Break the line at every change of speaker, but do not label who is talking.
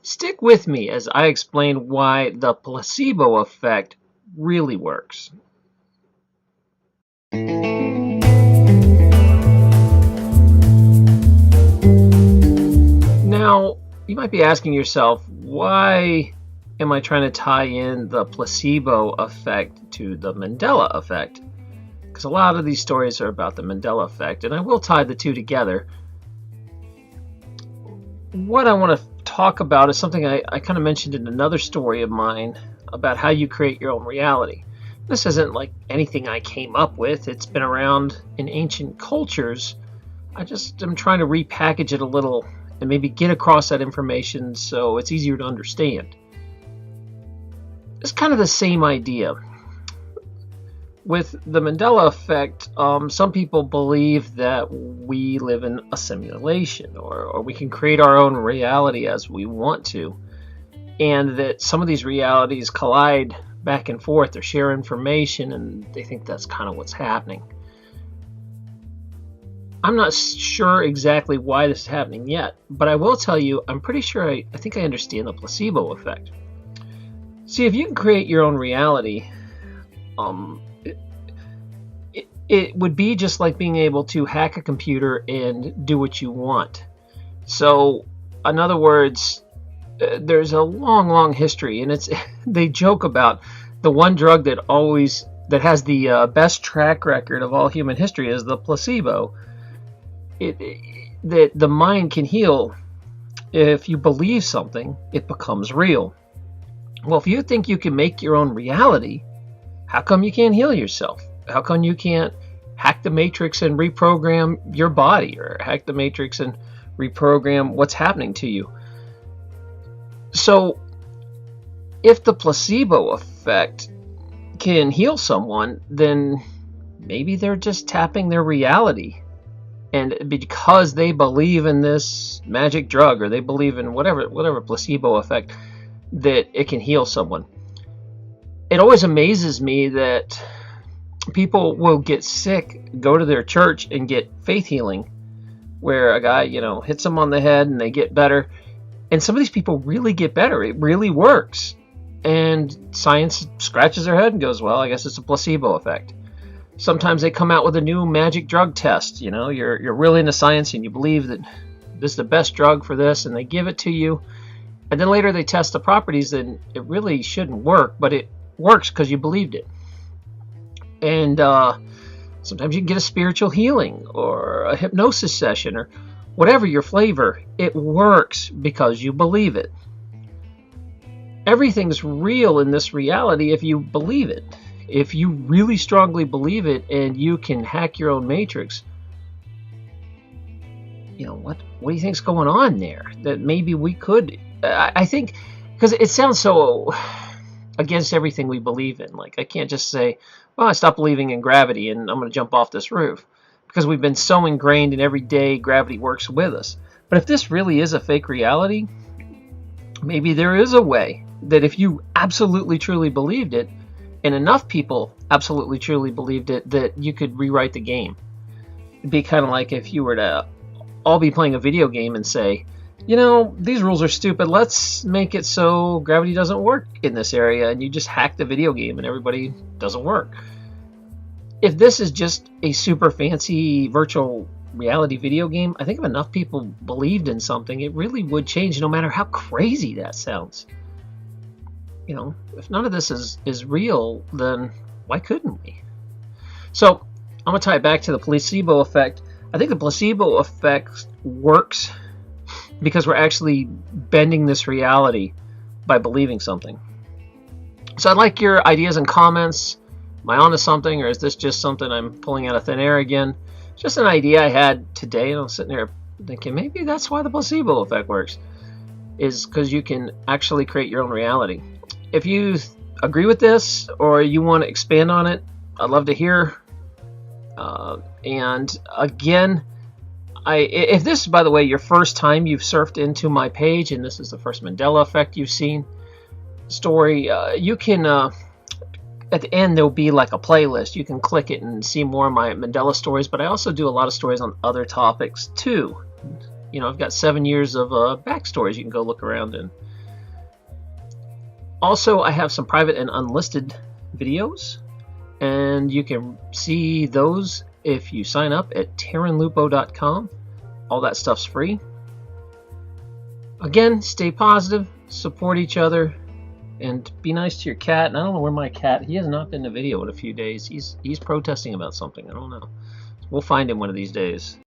Stick with me as I explain why the placebo effect really works. Now, you might be asking yourself, why am I trying to tie in the placebo effect to the Mandela effect? Because a lot of these stories are about the Mandela effect, and I will tie the two together. What I want to talk about is something I kind of mentioned in another story of mine about how you create your own reality. This isn't like anything I came up with. It's been around in ancient cultures. I just am trying to repackage it a little and maybe get across that information so it's easier to understand. It's kind of the same idea. With the Mandela effect, some people believe that we live in a simulation, or we can create our own reality as we want to, and that some of these realities collide back and forth or share information, and they think that's kind of what's happening. I'm not sure exactly why this is happening yet, but I will tell you, I'm pretty sure I think I understand the placebo effect. See, if you can create your own reality, it would be just like being able to hack a computer and do what you want. So, in other words, there's a long history, and they joke about the one drug that has the best track record of all human history is the placebo. That the mind can heal. If you believe something, it becomes real. Well, if you think you can make your own reality, how come you can't heal yourself? How come you can't hack the matrix and reprogram your body, or hack the matrix and reprogram what's happening to you? So, if the placebo effect can heal someone, then maybe they're just tapping their reality. And because they believe in this magic drug, or they believe in whatever placebo effect, that it can heal someone. It always amazes me that people will get sick, go to their church and get faith healing, where a guy, hits them on the head and they get better. And some of these people really get better. It really works. And science scratches their head and goes, well, I guess it's a placebo effect. Sometimes they come out with a new magic drug test. You're really into science and you believe that this is the best drug for this, and they give it to you. And then later they test the properties, and it really shouldn't work, but it works because you believed it. And sometimes you can get a spiritual healing or a hypnosis session or whatever your flavor. It works because you believe it. Everything's real in this reality if you believe it. If you really strongly believe it and you can hack your own matrix, what do you think's going on there? That maybe we could, I think, because it sounds so against everything we believe in. Like, I can't just say, well, I stopped believing in gravity and I'm going to jump off this roof, because we've been so ingrained in every day gravity works with us. But if this really is a fake reality, maybe there is a way that if you absolutely truly believed it, and enough people absolutely truly believed it, that you could rewrite the game. It'd be kind of like if you were to all be playing a video game and say, these rules are stupid, let's make it so gravity doesn't work in this area, and you just hack the video game and everybody doesn't work. If this is just a super fancy virtual reality video game, I think if enough people believed in something, it really would change, no matter how crazy that sounds. If none of this is real, then why couldn't we? So I'm going to tie it back to the placebo effect. I think the placebo effect works because we're actually bending this reality by believing something. So I'd like your ideas and comments. Am I onto something, or is this just something I'm pulling out of thin air again? Just an idea I had today, and I was sitting there thinking maybe that's why the placebo effect works, is because you can actually create your own reality. If you agree with this or you want to expand on it, I'd love to hear. And again, if this is, by the way, your first time you've surfed into my page, and this is the first Mandela Effect you've seen story, you can, at the end, there'll be like a playlist. You can click it and see more of my Mandela stories, but I also do a lot of stories on other topics too. I've got 7 years of backstories you can go look around and Also, I have some private and unlisted videos, and you can see those if you sign up at terranlupo.com. All that stuff's free. Again, stay positive, support each other, and be nice to your cat. And I don't know where my cat, he has not been in a video in a few days. He's protesting about something. I don't know. We'll find him one of these days.